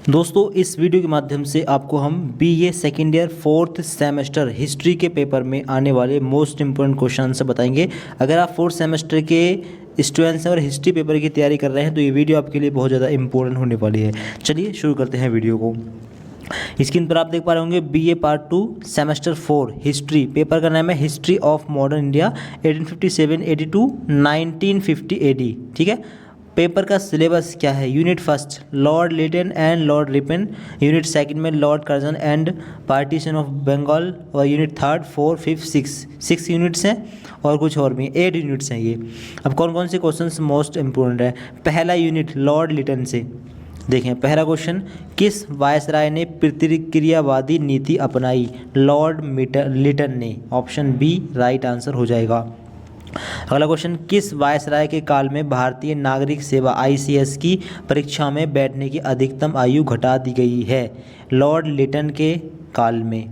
दोस्तों इस वीडियो के माध्यम से आपको हम BA second year fourth semester history के पेपर में आने वाले मोस्ट इम्पोर्टेंट क्वेश्चन से बताएंगे। अगर आप फोर्थ सेमेस्टर के स्टूडेंट्स हैं और हिस्ट्री पेपर की तैयारी कर रहे हैं तो ये वीडियो आपके लिए बहुत ज़्यादा इंपॉर्टेंट होने वाली है। चलिए शुरू करते हैं वीडियो को। स्क्रीन पर आप देख पा रहे होंगे BA part 2 semester 4 history. Paper का नाम है history of modern India 1857 AD to 1950 AD. ठीक है। पेपर का सिलेबस क्या है? Unit first Lord Lytton and Lord Ripon, unit second में Lord Curzon and partition of Bengal, और यूनिट थर्ड 4 5 6 यूनिट्स हैं और कुछ और भी 8 यूनिट्स हैं ये। अब कौन कौन से क्वेश्चंस मोस्ट इंपोर्टेंट है? पहला यूनिट लॉर्ड लिटन से देखें। पहला क्वेश्चन, किस वायसराय ने प्रतिक्रियावादी नीति अपनाई? लॉर्ड लिटन ने। ऑप्शन बी राइट आंसर हो जाएगा। अगला क्वेश्चन, किस वायसराय के काल में भारतीय नागरिक सेवा आईसीएस की परीक्षा में बैठने की अधिकतम आयु घटा दी गई है? लॉर्ड लिटन के काल में।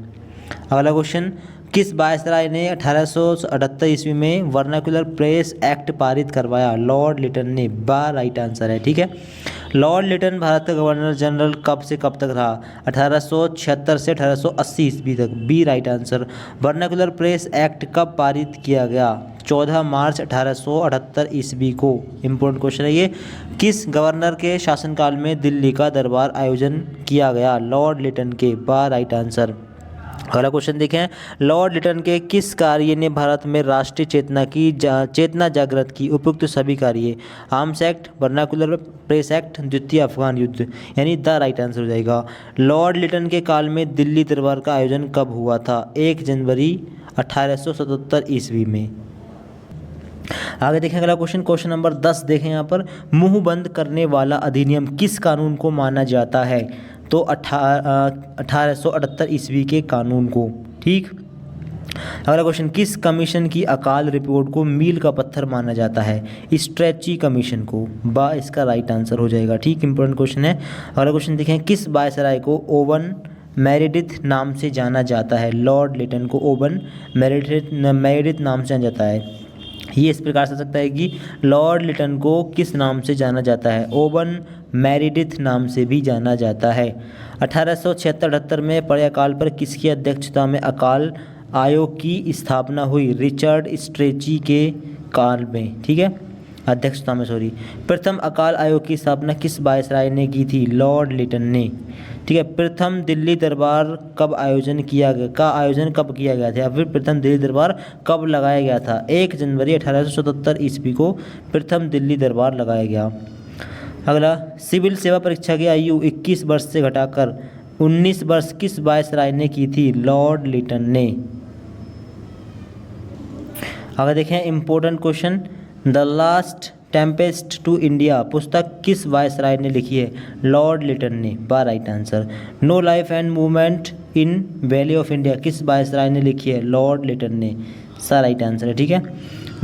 अगला क्वेश्चन, किस वायसराय ने 1878 ईस्वी में वर्नाक्युलर प्रेस एक्ट पारित करवाया? लॉर्ड लिटन ने। बा राइट आंसर है। ठीक है। लॉर्ड लिटन भारत का गवर्नर जनरल कब से कब तक रहा? 1876 से 1880 ईस्वी तक। B right answer. Vernacular press act कब पारित किया गया? 14 मार्च 1878 ईस्वी को। इम्पोर्टेंट क्वेश्चन है ये। किस गवर्नर के शासनकाल में दिल्ली का दरबार आयोजन किया गया? लॉर्ड लिटन के। बा राइट आंसर। अगला क्वेश्चन देखें, लॉर्ड लिटन के किस कार्य ने भारत में राष्ट्रीय चेतना जागृत की? उपयुक्त सभी कार्य। Arms act, vernacular press act, द्वितीय अफगान युद्ध। यानी द राइट आंसर हो जाएगा। लॉर्ड लिटन के काल में दिल्ली दरबार का आयोजन कब हुआ था? 1 जनवरी 1877 ईस्वी में। आगे देखें अगला क्वेश्चन नंबर 10 देखें यहाँ पर, मुंह बंद करने वाला अधिनियम किस कानून को माना जाता है? तो 1878 ईस्वी के कानून को। ठीक। अगला क्वेश्चन, किस कमीशन की अकाल रिपोर्ट को मील का पत्थर माना जाता है? स्ट्रेची कमीशन को। बा इसका राइट आंसर हो जाएगा। ठीक, इंपॉर्टेंट क्वेश्चन है। अगला क्वेश्चन देखें, किस वायसराय को ओवन मेरिडिथ नाम से जाना जाता है? लॉर्ड लिटन को ओवन मेरिडिथ नाम से जाना जाता है। ये इस प्रकार से सकता है कि लॉर्ड लिटन को किस नाम से जाना जाता है? ओवन मेरिडिथ नाम से भी जाना जाता है। 1876-78 में पड़े अकाल पर किसकी अध्यक्षता में अकाल आयोग की स्थापना हुई? रिचर्ड स्ट्रेची के काल में। ठीक है, अध्यक्षता में सॉरी। प्रथम अकाल आयोग की स्थापना किस वायसराय ने की थी? लॉर्ड लिटन ने। ठीक है। प्रथम दिल्ली दरबार कब आयोजन किया गया था, या फिर प्रथम दिल्ली दरबार कब लगाया गया था? 1 जनवरी 1877 ईस्वी को प्रथम दिल्ली दरबार लगाया गया। अगला, सिविल सेवा परीक्षा की आयु 21 वर्ष से घटाकर 19 वर्ष किस वायसराय ने की थी? लॉर्ड लिटन ने। अगर देखें important question, the last tempest to India पुस्तक किस वायसराय ने लिखी है? लॉर्ड लिटन ने। B right answer. No life and movement in valley of India किस वायसराय ने लिखी है? लॉर्ड लिटन ने। सा राइट आंसर है। ठीक है।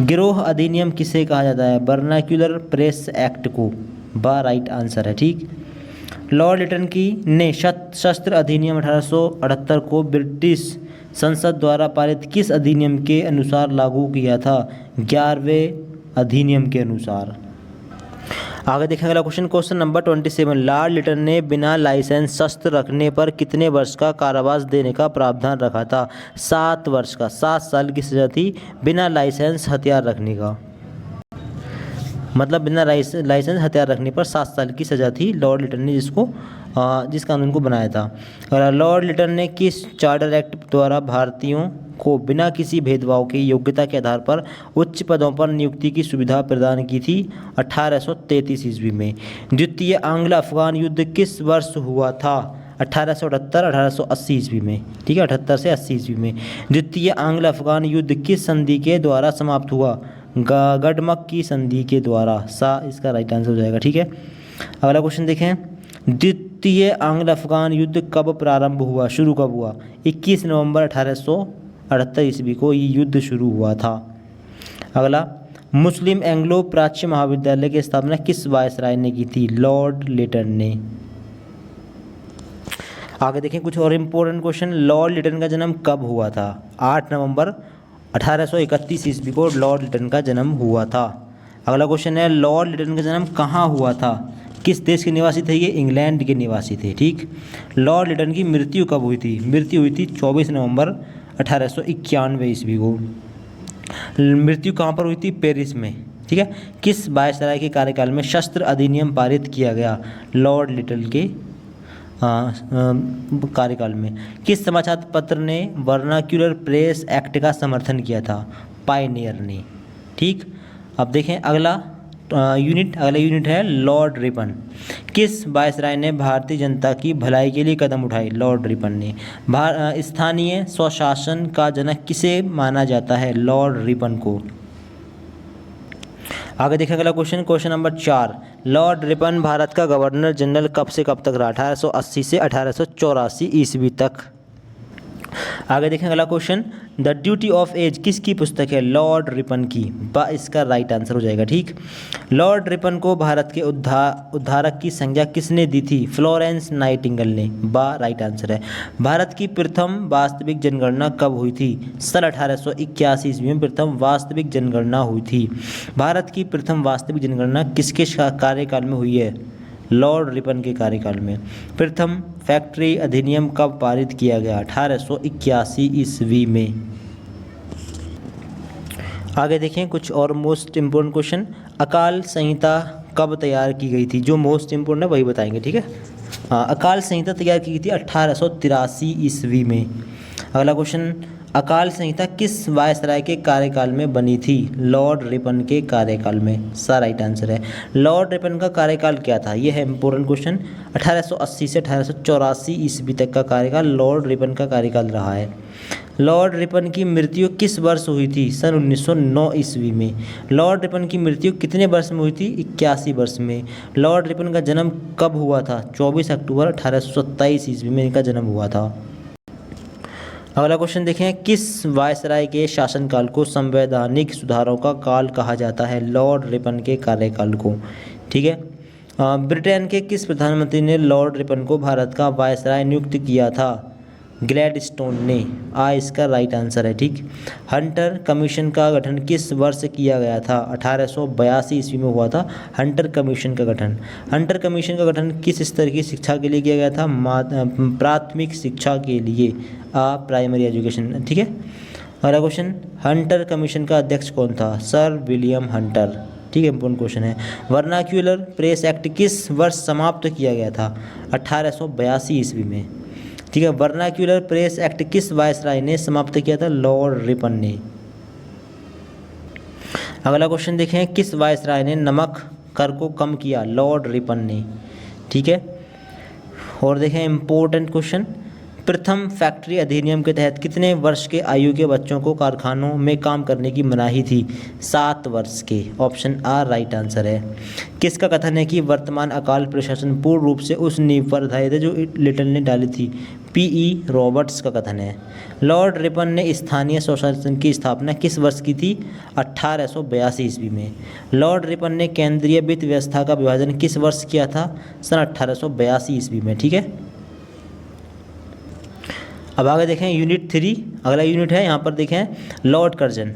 गिरोह अधिनियम किसे कहा जाता है? वर्नाक्युलर प्रेस एक्ट को। बा राइट आंसर है। ठीक। लॉर्ड लिटन ने शस्त्र अधिनियम 1878 को ब्रिटिश संसद द्वारा पारित किस अधिनियम के अनुसार लागू किया था? 11वें अधिनियम के अनुसार। आगे देखें अगला क्वेश्चन नंबर 27, लॉर्ड लिटन ने बिना लाइसेंस शस्त्र रखने पर कितने वर्ष का कारावास देने का प्रावधान रखा था? 7 वर्ष का। 7 साल की सजा थी बिना लाइसेंस हथियार रखने का। मतलब बिना लाइसेंस हथियार रखने पर 7 साल की सजा थी लॉर्ड लिटन ने जिस कानून को बनाया था। और लॉर्ड लिटन ने किस चार्टर एक्ट द्वारा भारतीयों को बिना किसी भेदभाव के योग्यता के आधार पर उच्च पदों पर नियुक्ति की सुविधा प्रदान की थी? 1833 ईस्वी में। द्वितीय आंग्ल अफगान युद्ध किस वर्ष हुआ था? 1878-1880 ईस्वी में। ठीक है, 78 से 80 ईस्वी में। द्वितीय आंग्ल अफगान युद्ध किस संधि के द्वारा समाप्त हुआ? गडमक की संधि के द्वारा। सा इसका राइट आंसर हो जाएगा। ठीक है। अगला क्वेश्चन देखें, द्वितीय आंग्ल अफगान युद्ध कब प्रारंभ हुआ, शुरू कब हुआ? 21 नवंबर 1878 ईस्वी को ये युद्ध शुरू हुआ था। अगला, मुस्लिम एंग्लो प्राच्य महाविद्यालय की स्थापना किस वायसराय ने की थी? लॉर्ड लिटन ने। आगे देखें कुछ और इम्पोर्टेंट क्वेश्चन, लॉर्ड लिटन का जन्म कब हुआ था? 8 नवंबर 1831 ईस्वी को लॉर्ड लिटन का जन्म हुआ था। अगला क्वेश्चन है, लॉर्ड लिटन का जन्म कहाँ हुआ था? किस देश के निवासी थे ये? इंग्लैंड के निवासी थे। ठीक। लॉर्ड लिटन की मृत्यु कब हुई थी? मृत्यु हुई थी 24 नवंबर 1891 ईस्वी को। मृत्यु कहाँ पर हुई थी? पेरिस में। ठीक है। किस वायसराय के कार्यकाल में शस्त्र अधिनियम पारित किया गया? लॉर्ड लिटन के कार्यकाल में। किस समाचार पत्र ने वर्नाक्यूलर प्रेस एक्ट का समर्थन किया था? पायनियर ने। ठीक। अब देखें अगला यूनिट है लॉर्ड रिपन। किस वायसराय ने भारतीय जनता की भलाई के लिए कदम उठाए? लॉर्ड रिपन ने। स्थानीय स्वशासन का जनक किसे माना जाता है? लॉर्ड रिपन को। आगे देखें अगला question number 4। Lord Ripon Bharat का गवर्नर जनरल कब से कब तक रहा? 1880 से 1884 ईस्वी तक। आगे देखें अगला question, the duty of age किसकी पुस्तक है? लॉर्ड रिपन की। बा इसका राइट आंसर हो जाएगा। ठीक। लॉर्ड रिपन को भारत के उद्धारक की संज्ञा किसने दी थी? फ्लोरेंस नाइटिंगेल ने। बा राइट आंसर है। भारत की प्रथम वास्तविक जनगणना कब हुई थी? सन 1881 ईस्वी में प्रथम वास्तविक जनगणना हुई थी। भारत की प्रथम वास्तविक जनगणना किसके कार्यकाल में हुई है? लॉर्ड रिपन के कार्यकाल में। प्रथम फैक्ट्री अधिनियम कब पारित किया गया? 1881 ईस्वी में। आगे देखें कुछ और मोस्ट इम्पोर्टेंट क्वेश्चन। अकाल संहिता कब तैयार की गई थी? जो मोस्ट इम्पोर्टेंट है वही बताएंगे। ठीक है। अकाल संहिता तैयार की गई थी 1883 ईस्वी में। अगला क्वेश्चन, अकाल संहिता किस वायसराय के कार्यकाल में बनी थी? लॉर्ड रिपन के कार्यकाल में। सा राइट आंसर है। लॉर्ड रिपन का कार्यकाल क्या था? यह है इंपॉर्टेंट क्वेश्चन। 1880 से 1884 ईस्वी तक का कार्यकाल लॉर्ड रिपन का कार्यकाल रहा है। लॉर्ड रिपन की मृत्यु किस वर्ष हुई थी? सन 1909 ईस्वी में। लॉर्ड रिपन की मृत्यु कितने वर्ष में हुई थी? 81 वर्ष में। लॉर्ड रिपन का जन्म कब हुआ था? 24 अक्टूबर 1827 ईस्वी में इनका जन्म हुआ था। अगला क्वेश्चन देखें, किस वायसराय के शासनकाल को संवैधानिक सुधारों का काल कहा जाता है? लॉर्ड रिपन के कार्यकाल को। ठीक है। ब्रिटेन के किस प्रधानमंत्री ने लॉर्ड रिपन को भारत का वायसराय नियुक्त किया था? ग्लैडस्टोन ने। इसका राइट आंसर है। ठीक। हंटर कमीशन का गठन किस वर्ष किया गया था? 1882 ईस्वी में हुआ था हंटर कमीशन का गठन। हंटर कमीशन का गठन किस स्तर की शिक्षा के लिए किया गया था? प्राथमिक शिक्षा के लिए। Primary education. ठीक है। अगला क्वेश्चन, हंटर कमीशन का अध्यक्ष कौन था? Sir William Hunter. ठीक है। इंपॉर्टेंट क्वेश्चन है। वर्नाक्यूलर प्रेस एक्ट किस वर्ष समाप्त किया गया था? 1882 ईस्वी में। ठीक है। वर्नाक्यूलर प्रेस एक्ट किस वायसराय ने समाप्त किया था? लॉर्ड रिपन ने। अगला क्वेश्चन देखें, किस वायसराय ने नमक कर को कम किया? लॉर्ड रिपन ने। ठीक है। और देखें इंपॉर्टेंट क्वेश्चन, प्रथम फैक्ट्री अधिनियम के तहत कितने वर्ष के आयु के बच्चों को कारखानों में काम करने की मनाही थी? 7 वर्ष के। ऑप्शन आ राइट आंसर है। किसका कथन है कि वर्तमान अकाल प्रशासन पूर्ण रूप से उस नींव पर आधारित है जो लिटन ने डाली थी? पीई रॉबर्ट्स का कथन है। लॉर्ड रिपन ने स्थानीय स्वशासन की स्थापना किस वर्ष की थी? 1882 ईस्वी में। लॉर्ड रिपन ने केंद्रीय वित्त व्यवस्था का विभाजन किस वर्ष किया था? सन 1882 ईस्वी में। ठीक है। अब आगे देखें यूनिट 3। अगला यूनिट है यहाँ पर देखें लॉर्ड कर्जन।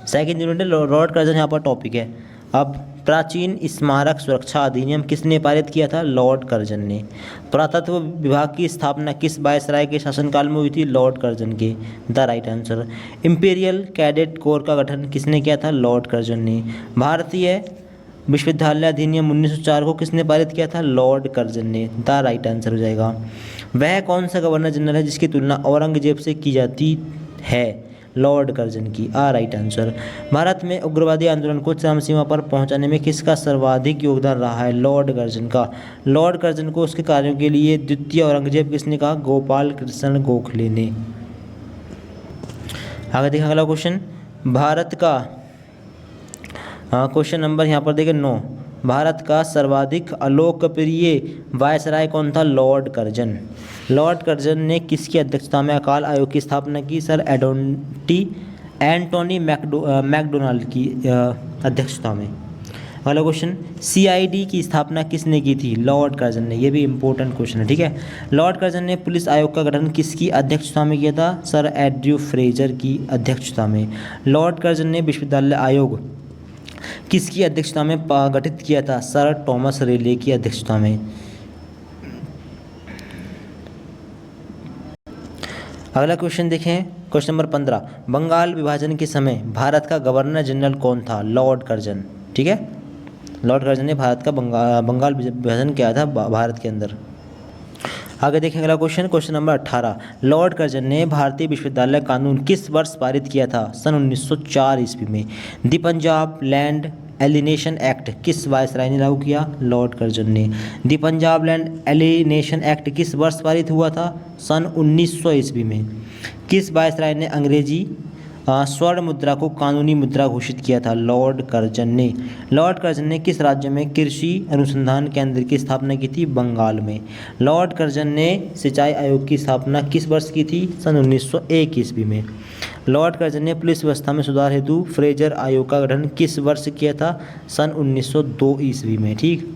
सेकंड यूनिट है लॉर्ड कर्जन यहाँ पर टॉपिक है। अब प्राचीन स्मारक सुरक्षा अधिनियम किसने पारित किया था? लॉर्ड कर्जन ने। पुरातत्व विभाग की स्थापना किस वायसराय के शासनकाल में हुई थी? लॉर्ड कर्जन के। The right answer. Imperial cadet corps का गठन किसने किया था? लॉर्ड कर्जन ने। भारतीय विश्वविद्यालय अधिनियम 1904 को किसने पारित किया था? लॉर्ड कर्जन ने। द राइट आंसर हो जाएगा। वह कौन सा गवर्नर जनरल है जिसकी तुलना औरंगजेब से की जाती है? लॉर्ड कर्जन की। Right answer. भारत में उग्रवादी आंदोलन को चरम सीमा पर पहुंचाने में किसका सर्वाधिक योगदान रहा है? लॉर्ड कर्जन का। लॉर्ड कर्जन को उसके कार्यों के लिए द्वितीय औरंगजेब किसने कहा? गोपाल कृष्ण गोखले ने। आगे देखिए अगला क्वेश्चन, भारत का क्वेश्चन नंबर यहाँ पर देखिए 9। भारत का सर्वाधिक अलोकप्रिय वायसराय कौन था? Lord Curzon. लॉर्ड कर्जन ने किसकी अध्यक्षता में अकाल आयोग की स्थापना की? सर एंटोनी मैकडोनाल्ड की अध्यक्षता में। अगला क्वेश्चन, सीआईडी की स्थापना किसने की थी? लॉर्ड कर्जन ने। ये भी इंपॉर्टेंट क्वेश्चन है। ठीक है। लॉर्ड कर्जन ने पुलिस आयोग का गठन किसकी अध्यक्षता में किया था? सर एंड्रयू फ्रेजर की अध्यक्षता में। लॉर्ड कर्जन ने विश्वविद्यालय आयोग किसकी अध्यक्षता में गठित किया था? सर टॉमस रेले की अध्यक्षता में। अगला क्वेश्चन देखें, क्वेश्चन नंबर 15। बंगाल विभाजन के समय भारत का गवर्नर जनरल कौन था? Lord Curzon. ठीक है, लॉर्ड कर्जन ने भारत का बंगाल विभाजन किया था भारत के अंदर। आगे देखें अगला question, question number 18। Lord Curzon ने भारतीय विश्वविद्यालय कानून किस वर्ष पारित किया था? सन 1904 ईस्वी में। दी पंजाब लैंड एलिनेशन एक्ट किस वायसराय ने लागू किया? लॉर्ड कर्जन ने। दी पंजाब लैंड एलिनेशन एक्ट किस वर्ष पारित हुआ था? सन 1900 ईस्वी में। किस वायसराय ने अंग्रेजी स्वर्ण मुद्रा को कानूनी मुद्रा घोषित किया था? लॉर्ड कर्जन ने। लॉर्ड कर्जन ने किस राज्य में कृषि अनुसंधान केंद्र की स्थापना की थी? बंगाल में। लॉर्ड कर्जन ने सिंचाई आयोग की स्थापना किस वर्ष की थी? सन 1901 ईस्वी में। लॉर्ड कर्जन ने पुलिस व्यवस्था में सुधार हेतु फ्रेजर आयोग का गठन किस वर्ष किया था? सन 1902 ईस्वी में। ठीक,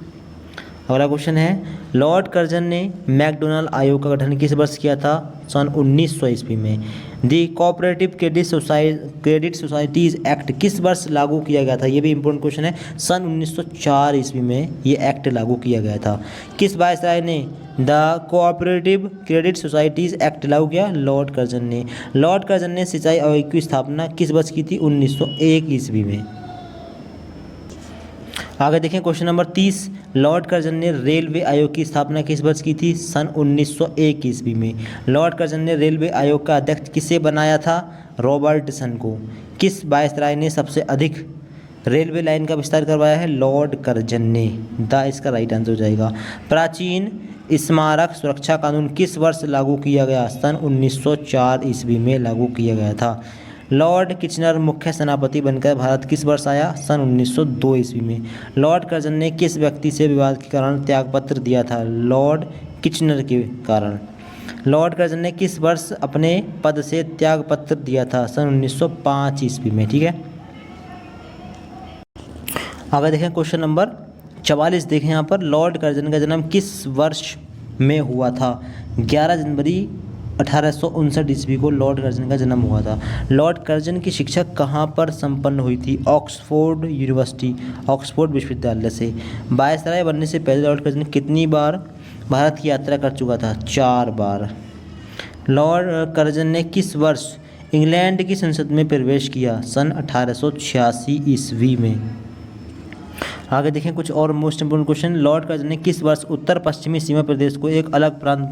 अगला क्वेश्चन है, लॉर्ड कर्जन ने मैकडोनाल्ड आयोग का गठन किस वर्ष किया था? सन 1900 ईस्वी में। दी कोऑपरेटिव क्रेडिट सोसाइटीज़ एक्ट किस वर्ष लागू किया गया था? ये भी इंपॉर्टेंट क्वेश्चन है। सन 1904 ईस्वी में ये एक्ट लागू किया गया था। किस वायसराय ने the cooperative credit societies act लागू किया? लॉर्ड कर्जन ने। लॉर्ड कर्जन ने सिंचाई आयोग की स्थापना किस वर्ष की थी? 1901 ईस्वी में। आगे देखें क्वेश्चन नंबर 30। लॉर्ड कर्जन ने रेलवे आयोग की स्थापना किस वर्ष की थी? सन 1901 ईस्वी में। लॉर्ड कर्जन ने रेलवे आयोग का अध्यक्ष किसे बनाया था? रॉबर्टसन को। किस वायसराय ने सबसे अधिक रेलवे लाइन का विस्तार करवाया है? लॉर्ड कर्जन ने। द इसका राइट आंसर हो जाएगा। प्राचीन स्मारक सुरक्षा कानून किस वर्ष लागू किया गया? सन 1904 ईस्वी में लागू किया गया था। लॉर्ड किचनर मुख्य सेनापति बनकर भारत किस वर्ष आया? सन 1902 ईस्वी में। लॉर्ड कर्जन ने किस व्यक्ति से विवाद के कारण त्यागपत्र दिया था? लॉर्ड किचनर के कारण। लॉर्ड कर्जन ने किस वर्ष अपने पद से त्यागपत्र दिया था? सन 1905 ईस्वी में। ठीक है, आगे देखें क्वेश्चन नंबर 44 देखें यहाँ पर। लॉर्ड कर्जन का जन्म किस वर्ष में हुआ था? 11 जनवरी 1859 ईस्वी को लॉर्ड कर्जन का जन्म हुआ था। लॉर्ड कर्जन की शिक्षा कहाँ पर संपन्न हुई थी? ऑक्सफोर्ड यूनिवर्सिटी, ऑक्सफोर्ड विश्वविद्यालय से। वायसराय बनने से पहले लॉर्ड कर्जन कितनी बार भारत की यात्रा कर चुका था? 4 बार। लॉर्ड कर्जन ने किस वर्ष इंग्लैंड की संसद में प्रवेश किया? सन 1886 ईस्वी में। आगे देखें कुछ और most important question. Lord Curzon ने किस वर्ष उत्तर पश्चिमी सीमा प्रदेश को एक अलग प्रांत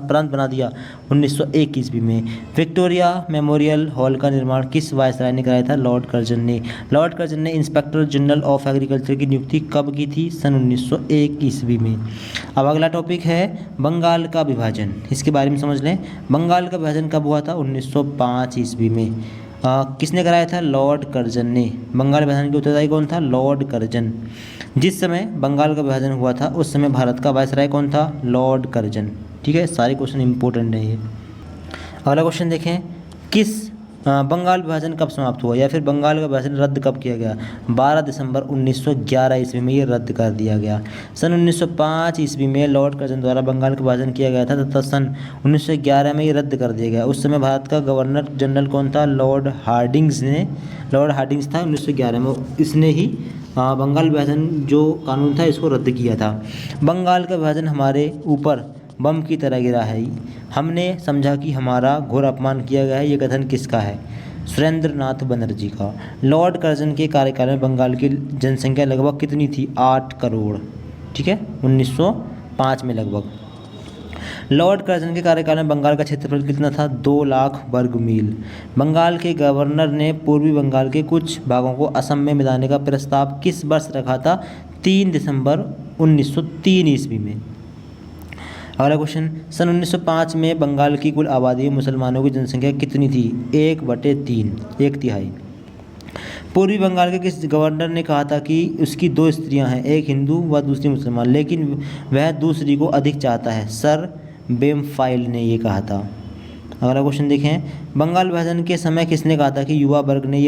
प्रांत बना दिया? 1901 ईस्वी में। विक्टोरिया मेमोरियल हॉल का निर्माण किस वायसराय ने कराया था? लॉर्ड कर्जन ने। लॉर्ड कर्जन ने इंस्पेक्टर जनरल ऑफ एग्रीकल्चर की नियुक्ति कब की थी? सन 1901 ईस्वी में। अब अगला टॉपिक है बंगाल का विभाजन। इसके बारे में समझ लें। बंगाल का विभाजन कब हुआ था? 1905 ईस्वी में। किसने कराया था? लॉर्ड कर्जन ने। बंगाल विभाजन के उत्तरदायी कौन था? Lord Curzon. जिस समय बंगाल का विभाजन हुआ था उस समय भारत का वायसराय कौन था? Lord Curzon. ठीक है, सारे क्वेश्चन इंपॉर्टेंट हैं ये। अगला क्वेश्चन देखें, किस बंगाल विभाजन कब समाप्त हुआ या फिर बंगाल का विभाजन रद्द कब किया गया? 12 दिसंबर 1911 ईस्वी में ये रद्द कर दिया गया। सन 1905 ईस्वी में लॉर्ड कर्जन द्वारा बंगाल का विभाजन किया गया था तथा सन 1911 में ये रद्द कर दिया गया। उस समय भारत का गवर्नर जनरल कौन था? लॉर्ड हार्डिंग्स था 1911 में। इसने ही बंगाल विभाजन जो कानून था इसको रद्द किया था। बंगाल का विभाजन हमारे ऊपर बम की तरह गिरा है, हमने समझा कि हमारा घोर अपमान किया गया है। ये कथन किसका है? सुरेंद्र नाथ बनर्जी का। लॉर्ड कर्जन के कार्यकाल में बंगाल की जनसंख्या लगभग कितनी थी? 8 करोड़। ठीक है, 1905 में लगभग। लॉर्ड कर्जन के कार्यकाल में बंगाल का क्षेत्रफल कितना था? 2 लाख वर्ग मील। बंगाल के गवर्नर ने पूर्वी बंगाल के कुछ भागों को असम में मिलाने का प्रस्ताव किस वर्ष रखा था? 3 दिसंबर 1903 ईस्वी में। अगला क्वेश्चन, सन 1905 में बंगाल की कुल आबादी में मुसलमानों की जनसंख्या कितनी थी? 1/3, 1/3। पूर्वी बंगाल के किस गवर्नर ने कहा था कि उसकी 2 स्त्रियां हैं, एक हिंदू व दूसरी मुसलमान, लेकिन वह दूसरी को अधिक चाहता है? सर बेमफाइल ने ये कहा था। अगला क्वेश्चन देखें, बंगाल विभाजन के समय किसने कहा था कि युवा वर्ग ने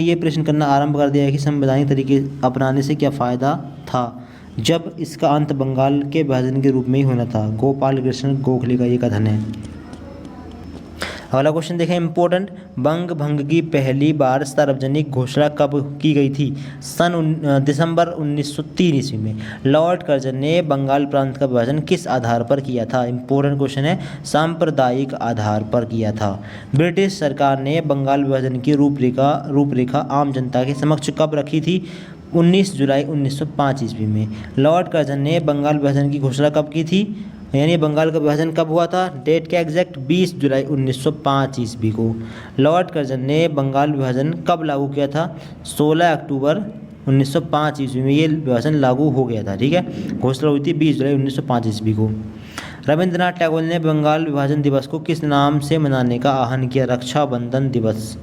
ये प्रश्न करना आरंभ कर दिया है कि संवैधानिक तरीके अपनाने से क्या फ़ायदा था, जब इसका अंत बंगाल के विभाजन के रूप में ही होना था? गोपाल कृष्ण गोखले का ये कथन है। अगला क्वेश्चन देखें इंपॉर्टेंट, बंग भंग की पहली बार सार्वजनिक घोषणा कब की गई थी? दिसंबर 1903 ईस्वी में। लॉर्ड कर्जन ने बंगाल प्रांत का विभाजन किस आधार पर किया था? इंपॉर्टेंट क्वेश्चन है, सांप्रदायिक आधार पर किया था। ब्रिटिश सरकार ने बंगाल विभाजन की रूपरेखा आम जनता के समक्ष कब रखी थी? 19 जुलाई 1905 ईस्वी में। लॉर्ड कर्जन ने बंगाल विभाजन की घोषणा कब की थी, यानी बंगाल का विभाजन कब हुआ था? डेट क्या एग्जैक्ट? 20 जुलाई 1905 ईस्वी को। लॉर्ड कर्जन ने बंगाल विभाजन कब लागू किया था? 16 अक्टूबर 1905 ईस्वी में ये विभाजन लागू हो गया था। ठीक है, घोषणा हुई थी 20 जुलाई 1905 ईस्वी को। रविंद्रनाथ टैगोर ने बंगाल विभाजन दिवस को किस नाम से मनाने का आह्वान किया? रक्षाबंधन दिवस।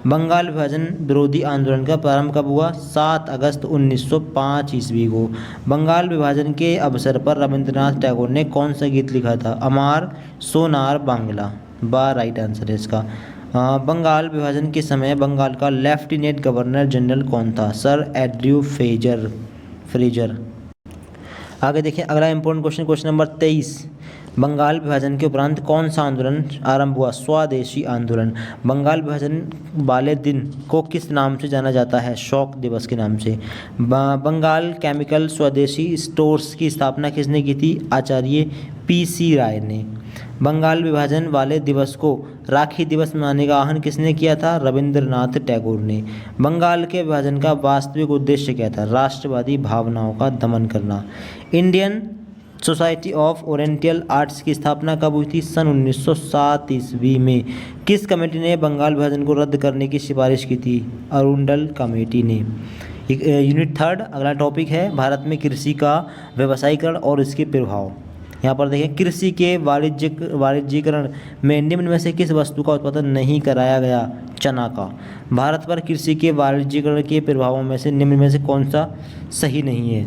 बंगाल विभाजन विरोधी आंदोलन का प्रारंभ कब हुआ? 7 अगस्त 1905 ईस्वी को। बंगाल विभाजन के अवसर पर रविंद्रनाथ टैगोर ने कौन सा गीत लिखा था? अमार सोनार बांग्ला, बा राइट आंसर है इसका। बंगाल विभाजन के समय बंगाल का लेफ्टिनेंट गवर्नर जनरल कौन था? Sir Andrew Fraser. आगे देखिए अगला important question, question number 23। Bengal विभाजन के उपरांत कौन सा आंदोलन आरंभ हुआ? स्वदेशी आंदोलन। बंगाल विभाजन वाले दिन को किस नाम से जाना जाता है? शोक दिवस के नाम से। बंगाल केमिकल स्वदेशी स्टोर्स की स्थापना किसने की थी? आचार्य PC राय ने। बंगाल विभाजन वाले दिवस को राखी दिवस मनाने का आह्वान किसने किया था? रविंद्रनाथ टैगोर ने। बंगाल के विभाजन का वास्तविक उद्देश्य क्या था? राष्ट्रवादी भावनाओं का दमन करना। Indian society of oriental arts की स्थापना कब हुई थी? सन 1907 ईस्वी में। किस कमेटी ने बंगाल विभाजन को रद्द करने की सिफारिश की थी? अरुंडल कमेटी ने। यूनिट 3 अगला टॉपिक है भारत में कृषि का व्यवसायीकरण और इसके प्रभाव। यहाँ पर देखें, कृषि के वाणिज्यीकरण में निम्न में से किस वस्तु का उत्पादन नहीं कराया गया? चना का। भारत पर कृषि के वाणिज्यीकरण के प्रभावों में से निम्न में से कौन सा सही नहीं है?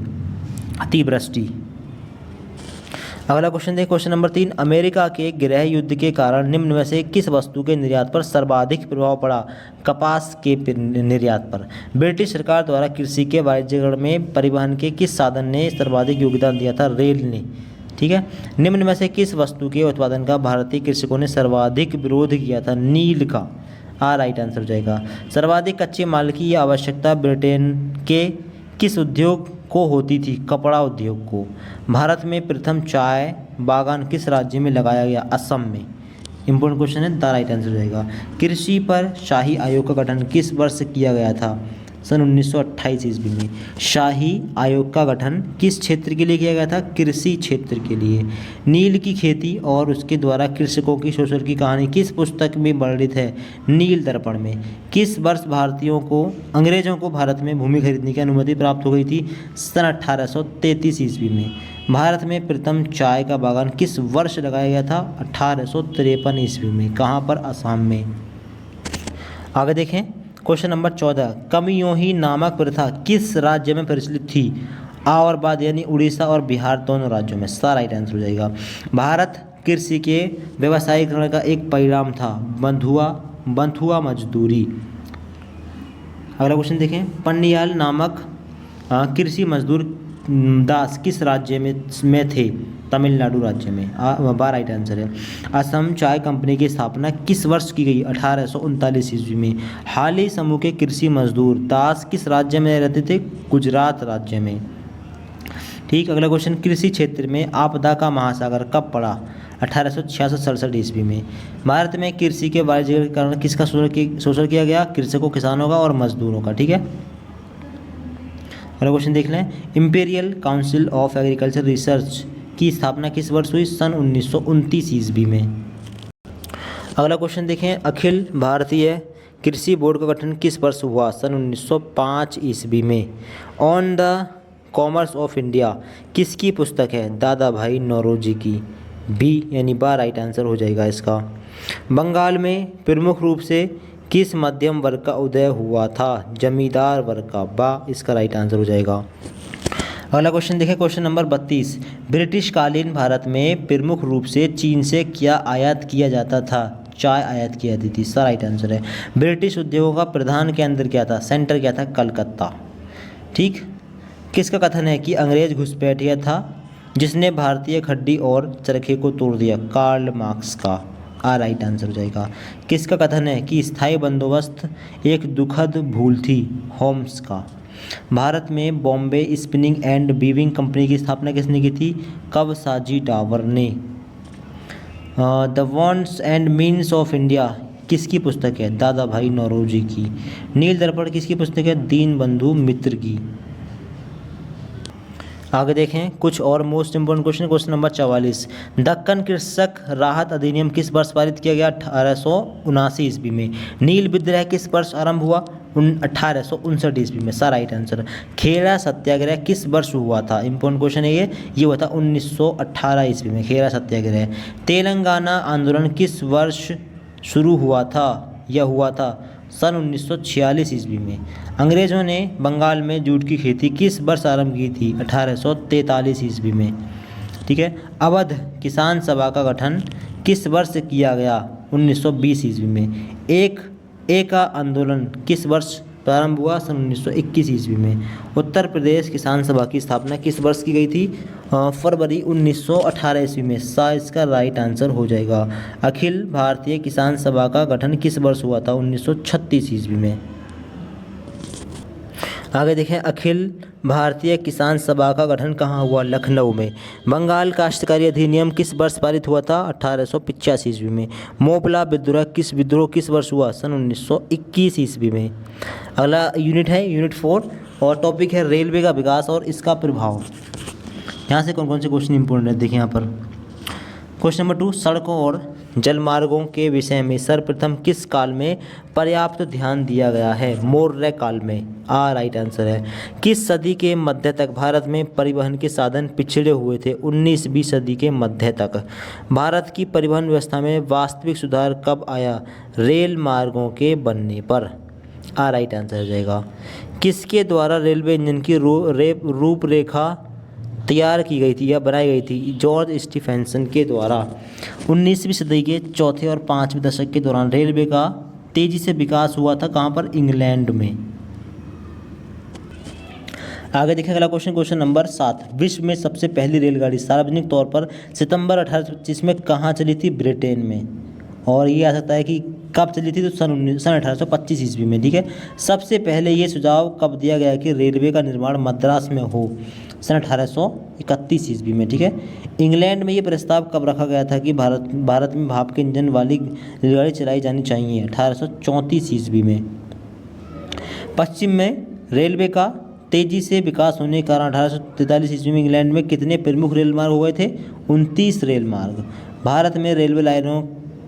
अतिवृष्टि। अगला क्वेश्चन देखिए, क्वेश्चन नंबर 3। अमेरिका के गृह युद्ध के कारण निम्न में से किस वस्तु के निर्यात पर सर्वाधिक प्रभाव पड़ा? कपास के निर्यात पर। ब्रिटिश सरकार द्वारा कृषि के वाणिज्यीकरण में परिवहन के किस साधन ने सर्वाधिक योगदान दिया था? रेल ने। ठीक है, निम्न में से किस वस्तु के उत्पादन का भारतीय कृषकों ने सर्वाधिक विरोध किया था? नील का। राइट आंसर हो जाएगा। सर्वाधिक कच्चे माल की आवश्यकता ब्रिटेन के किस उद्योग को होती थी? कपड़ा उद्योग को। भारत में प्रथम चाय बागान किस राज्य में लगाया गया? असम में। इंपॉर्टेंट क्वेश्चन है, द राइट आंसर हो जाएगा। कृषि पर शाही आयोग का गठन किस वर्ष किया गया था? सन 1928 ईस्वी में। शाही आयोग का गठन किस क्षेत्र के लिए किया गया था? कृषि क्षेत्र के लिए। नील की खेती और उसके द्वारा कृषकों की शोषण की कहानी किस पुस्तक में वर्णित है? नील दर्पण में। किस वर्ष अंग्रेजों को भारत में भूमि खरीदने की अनुमति प्राप्त हो गई थी? सन 1833 ईस्वी में। भारत में प्रथम चाय का बागान किस वर्ष लगाया गया था? 1853 ईस्वी में। कहाँ पर? असम में। आगे देखें क्वेश्चन नंबर 14। कमियोही नामक प्रथा किस राज्य में प्रचलित थी? और बाद यानी उड़ीसा और बिहार दोनों राज्यों में। सारा राइट आंसर हो जाएगा। भारत कृषि के व्यवसायीकरण का एक परिणाम था बंधुआ मजदूरी। अगला क्वेश्चन देखें, पन्नियाल नामक कृषि मजदूर दास किस राज्य में थे? तमिलनाडु राज्य में। 12 राइट आंसर है। असम चाय कंपनी की स्थापना किस वर्ष की गई? 1839 ईस्वी में। हाली समूह के कृषि मजदूर दास किस राज्य में रहते थे? गुजरात राज्य में। ठीक, अगला क्वेश्चन, कृषि क्षेत्र में आपदा का महासागर कब पड़ा? 1866-67 ईस्वी में। भारत में कृषि के वाणिज्यीकरण के कारण किसका शोषण किया गया? कृषकों, किसानों का और मजदूरों का। ठीक है, अगला क्वेश्चन देख लें, imperial council of agriculture research की स्थापना किस वर्ष हुई? सन 1929 ईस्वी में। अगला क्वेश्चन देखें, अखिल भारतीय कृषि बोर्ड का गठन किस वर्ष हुआ? सन 1905 ईस्वी में। On the commerce of India किसकी पुस्तक है? दादा भाई नौरोजी की। बी यानी बा राइट आंसर हो जाएगा इसका। बंगाल में प्रमुख रूप से किस मध्यम वर्ग का उदय हुआ था? जमींदार वर्ग का। बा इसका राइट आंसर हो जाएगा। अगला क्वेश्चन देखें, क्वेश्चन नंबर 32। ब्रिटिश कालीन भारत में प्रमुख रूप से चीन से क्या आयात किया जाता था? चाय आयात की जाती थी। इसका राइट आंसर है। ब्रिटिश उद्योगों का प्रधान केंद्र क्या था? सेंटर क्या था? कलकत्ता। ठीक, किसका कथन है कि अंग्रेज घुसपैठिया था जिसने भारतीय खड्डी और चरखे को तोड़ दिया? कार्ल मार्क्स का। राइट आंसर हो जाएगा। किसका कथन है कि स्थायी बंदोबस्त एक दुखद भूल थी? होम्स का। भारत में Bombay spinning and weaving company की स्थापना किसने की थी? कवसाजी डावर ने। The wants and means of India किसकी पुस्तक है? दादा भाई नौरोजी की। नील दर्पण किसकी पुस्तक है? दीन बंधु मित्र की। आगे देखें कुछ और most important question. Question number 44, Deccan कृषक राहत अधिनियम किस वर्ष पारित किया गया? 1879 ईस्वी में। नील विद्रोह किस वर्ष आरंभ हुआ? 1859 ईस्वी में। सा राइट आंसर। खेड़ा सत्याग्रह किस वर्ष हुआ था? इंपॉर्टेंट क्वेश्चन है ये हुआ था 1918 ईस्वी में, खेड़ा सत्याग्रह। तेलंगाना आंदोलन किस वर्ष शुरू हुआ था? सन 1946 ईस्वी में। अंग्रेज़ों ने बंगाल में जूट की खेती किस वर्ष आरंभ की थी? 1843 ईस्वी में। ठीक है। अवध किसान सभा का गठन किस वर्ष किया गया? 1920 ईस्वी में। एक आंदोलन किस वर्ष प्रारंभ हुआ? सन 1921 ईस्वी में। उत्तर प्रदेश किसान सभा की स्थापना किस वर्ष की गई थी? फरवरी 1918 ईस्वी में। सा इसका राइट आंसर हो जाएगा। अखिल भारतीय किसान सभा का गठन किस वर्ष हुआ था? 1936 ईस्वी में। आगे देखें अखिल भारतीय किसान सभा का गठन कहाँ हुआ? लखनऊ में। बंगाल काश्तकारी अधिनियम किस वर्ष पारित हुआ था? 1885 ईस्वी में। मोपला विद्रोह किस वर्ष हुआ? सन 1921 ईस्वी में। अगला यूनिट है यूनिट 4 और टॉपिक है रेलवे का विकास और इसका प्रभाव। यहाँ से कौन कौन से क्वेश्चन इंपोर्टेंट है देखिए यहाँ पर। क्वेश्चन नंबर 2, सड़कों और जलमार्गों के विषय में सर्वप्रथम किस काल में पर्याप्त ध्यान दिया गया है? मौर्य काल में। राइट आंसर है। किस सदी के मध्य तक भारत में परिवहन के साधन पिछड़े हुए थे? 19वीं सदी के मध्य तक। भारत की परिवहन व्यवस्था में वास्तविक सुधार कब आया? रेल मार्गों के बनने पर। राइट आंसर हो जाएगा। किसके द्वारा रेलवे इंजन की रूपरेखा तैयार की गई थी या बनाई गई थी? जॉर्ज स्टीफेंसन के द्वारा। 19वीं सदी के चौथे और 5वें दशक के दौरान रेलवे का तेजी से विकास हुआ था। कहाँ पर? इंग्लैंड में। आगे देखें अगला क्वेश्चन नंबर 7, विश्व में सबसे पहली रेलगाड़ी सार्वजनिक तौर पर सितंबर 1825 में कहाँ चली थी? ब्रिटेन में। और ये आ सकता है कि कब चली थी? तो सन 1825 ईस्वी में। ठीक है। सबसे पहले ये सुझाव कब दिया गया कि रेलवे का निर्माण मद्रास में हो? सन 1831 ईस्वी में। ठीक है। इंग्लैंड में ये प्रस्ताव कब रखा गया था कि भारत में भाप के इंजन वाली रेलगाड़ी चलाई जानी चाहिए? 1834 ईस्वी में। पश्चिम में रेलवे का तेजी से विकास होने के कारण 1843 ईस्वी में इंग्लैंड में कितने प्रमुख रेल मार्ग हो गए थे? 29 रेल मार्ग। भारत में रेलवे लाइनों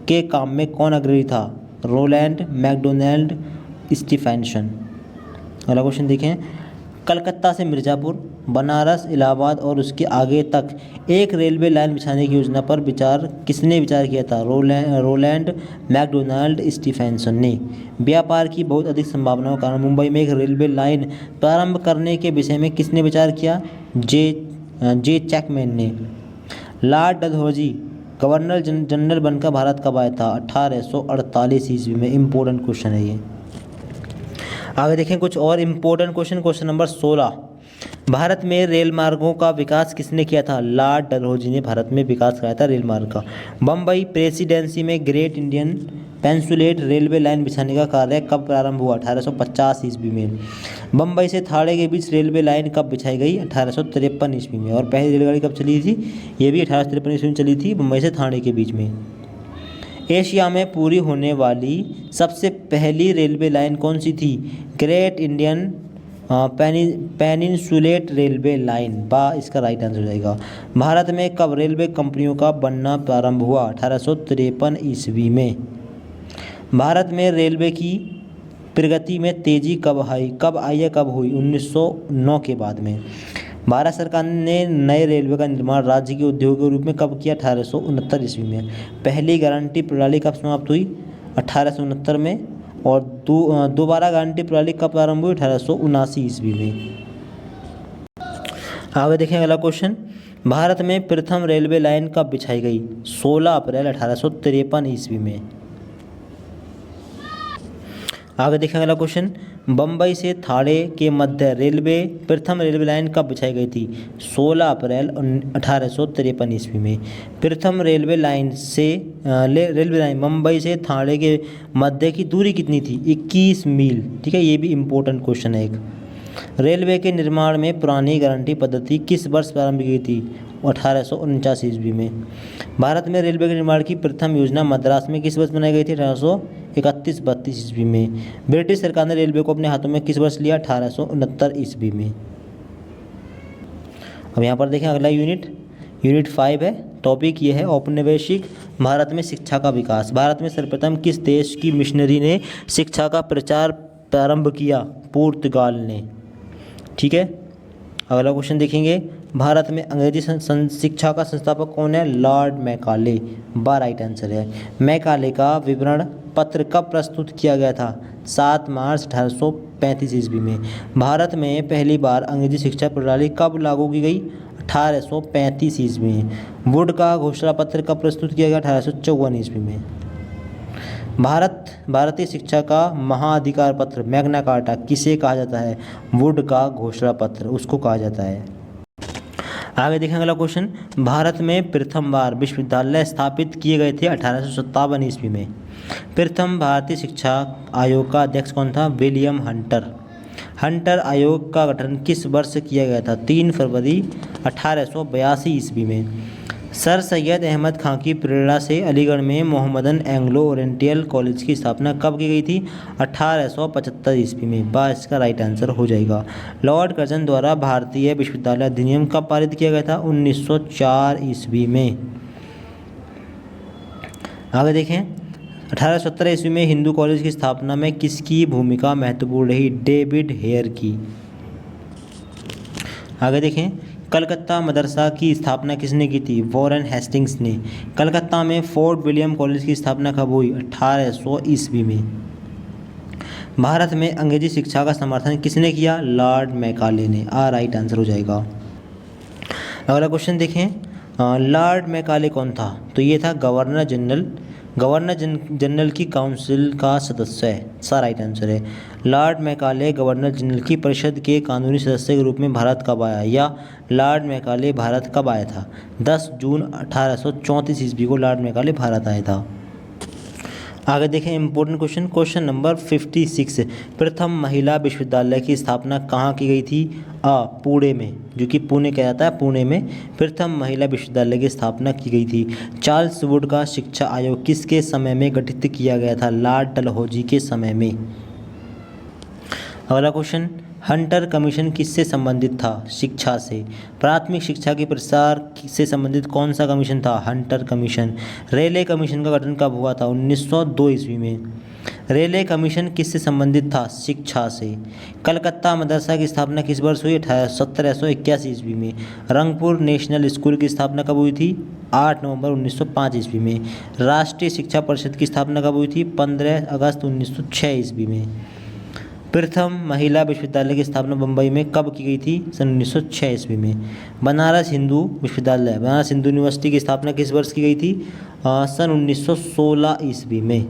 के काम में कौन अग्रणी था? Roland, Macdonald, Stephenson. अगला क्वेश्चन देखें। कलकत्ता से मिर्ज़ापुर, बनारस, इलाहाबाद और उसके आगे तक एक रेलवे लाइन बिछाने की योजना पर किसने विचार किया था? रोलैंड, मैकडोनाल्ड, स्टीफेंसन ने। व्यापार की बहुत अधिक संभावनाओं के कारण मुंबई में एक रेलवे लाइन प्रारंभ करने के विषय में किसने विचार किया? जे चैकमैन ने। लॉर्ड डलहौजी गवर्नर जनरल बनकर भारत कब आया था? 1848 ईस्वी में। इम्पोर्टेंट क्वेश्चन है ये। आगे देखें कुछ और इम्पोर्टेंट क्वेश्चन नंबर 16, भारत में रेल मार्गों का विकास किसने किया था? लॉर्ड डलहौजी ने भारत में विकास कराया था रेल मार्ग का। बम्बई प्रेसिडेंसी में ग्रेट इंडियन पेंसुलेट रेलवे लाइन बिछाने का कार्य कब प्रारंभ हुआ? 1850 ईस्वी में। बम्बई से थाने के बीच रेलवे लाइन कब बिछाई गई? 1853 ईस्वी में। और पहली रेलगाड़ी कब चली थी? ये भी 1853 ईस्वी में चली थी, बम्बई से थाने के बीच में। एशिया में पूरी होने वाली सबसे पहली रेलवे लाइन कौन सी थी? Great Indian peninsula railway line. इसका राइट आंसर हो जाएगा। भारत में कब रेलवे कंपनियों का बनना प्रारंभ हुआ? 1853 ईस्वी में। भारत में रेलवे की प्रगति में तेजी कब आई या कब हुई? 1909 के बाद में। भारत सरकार ने नए रेलवे का निर्माण राज्य के उद्योग के रूप में कब किया? 1869 ईस्वी में। पहली गारंटी प्रणाली कब समाप्त हुई? 1869 में। और दोबारा गारंटी प्रणाली कब प्रारंभ हुई? 1879 ईस्वी में। आगे देखें अगला क्वेश्चन। भारत में प्रथम रेलवे लाइन कब बिछाई गई? 16 अप्रैल 1853 ईस्वी में। आगे देखें अगला क्वेश्चन। बम्बई से थाणे के मध्य रेलवे प्रथम रेलवे लाइन कब बिछाई गई थी? 16 अप्रैल 1853 ईस्वी में। प्रथम railway line railway line Mumbai से थाणे के मध्य की दूरी कितनी थी? 21 मील। ठीक है, ये भी इम्पोर्टेंट क्वेश्चन है एक। रेलवे के निर्माण में पुरानी गारंटी पद्धति किस वर्ष प्रारंभ की गई थी? 1849 ईस्वी में। भारत में रेलवे के निर्माण की प्रथम योजना मद्रास में किस वर्ष बनाई गई थी? 1831-32 ईस्वी में। ब्रिटिश सरकार ने रेलवे को अपने हाथों में किस वर्ष लिया? 1869 ईस्वी में। अब यहाँ पर देखें अगला यूनिट 5 है। टॉपिक ये है औपनिवेशिक भारत में शिक्षा का विकास। भारत में सर्वप्रथम किस देश की मिशनरी ने शिक्षा का प्रचार प्रारंभ किया? पुर्तगाल ने। ठीक है, अगला क्वेश्चन देखेंगे। भारत में अंग्रेजी शिक्षा का संस्थापक कौन है? Lord Macaulay. राइट आंसर है। मैकाले का विवरण पत्र कब प्रस्तुत किया गया था? 7 मार्च 1835 ईस्वी में। भारत में पहली बार अंग्रेजी शिक्षा प्रणाली कब लागू की गई? 1835 ईस्वी में। वुड का घोषणा पत्र कब प्रस्तुत किया गया? 1854 ईस्वी में। भारतीय शिक्षा का महाधिकार पत्र मैग्ना कार्टा किसे कहा जाता है? वुड का घोषणा पत्र उसको कहा जाता है। आगे देखें अगला क्वेश्चन। भारत में प्रथम बार विश्वविद्यालय स्थापित किए गए थे 1857 ईस्वी में। प्रथम भारतीय शिक्षा आयोग का अध्यक्ष कौन था? विलियम हंटर आयोग का गठन किस वर्ष किया गया था? 3 फरवरी 1882 ईस्वी में। सर सैयद अहमद खां की प्रेरणा से अलीगढ़ में मोहम्मदन एंग्लो ओरिएंटल कॉलेज की स्थापना कब की गई थी? 1875 ईस्वी में। इसका राइट आंसर हो जाएगा। लॉर्ड कर्जन द्वारा भारतीय विश्वविद्यालय अधिनियम कब पारित किया गया था? 1904 ईस्वी में। आगे देखें 1817 ईस्वी में हिंदू कॉलेज की स्थापना में किसकी भूमिका महत्वपूर्ण रही? डेविड हेयर की। आगे देखें कलकत्ता मदरसा की स्थापना किसने की थी? वॉरेन हेस्टिंग्स ने। कलकत्ता में फोर्ट विलियम कॉलेज की स्थापना कब हुई? 1800 ईस्वी में। भारत में अंग्रेजी शिक्षा का समर्थन किसने किया? लॉर्ड मैकाले ने। राइट आंसर हो जाएगा। अगला क्वेश्चन देखें। लॉर्ड मैकाले कौन था? तो ये था गवर्नर जनरल की काउंसिल का सदस्य है। राइट आंसर है। लॉर्ड मैकाले गवर्नर जनरल की परिषद के कानूनी सदस्य के रूप में भारत कब आया? या लॉर्ड मैकाले भारत कब आया था? 10 जून 1834 ईस्वी को लॉर्ड मैकाले भारत आया था। आगे देखें इंपॉर्टेंट क्वेश्चन नंबर 56। प्रथम महिला विश्वविद्यालय की स्थापना कहाँ की गई थी? पुणे में, जो कि पुणे कहा जाता है, पुणे में प्रथम महिला विश्वविद्यालय की स्थापना की गई थी। चार्ल्स वुड का शिक्षा आयोग किसके समय में गठित किया गया था? लॉर्ड डलहौजी के समय में। अगला क्वेश्चन, हंटर कमीशन किससे संबंधित था? शिक्षा से। प्राथमिक शिक्षा के प्रसार से संबंधित कौन सा कमीशन था? Hunter commission. रेले कमीशन का गठन कब हुआ था? 1902 ईस्वी में। रेले कमीशन किससे संबंधित था? शिक्षा से। कलकत्ता मदरसा की स्थापना किस वर्ष हुई? 1781 ईस्वी में। रंगपुर नेशनल स्कूल की स्थापना कब हुई थी? 8 नवंबर 1905 ईस्वी में। राष्ट्रीय शिक्षा परिषद की स्थापना कब हुई थी? 15 अगस्त 1906 ईस्वी में। प्रथम महिला विश्वविद्यालय की स्थापना मुंबई में कब की गई थी? सन 1906 ईस्वी में। बनारस हिंदू यूनिवर्सिटी की स्थापना किस वर्ष की गई थी? सन 1916 ईस्वी में।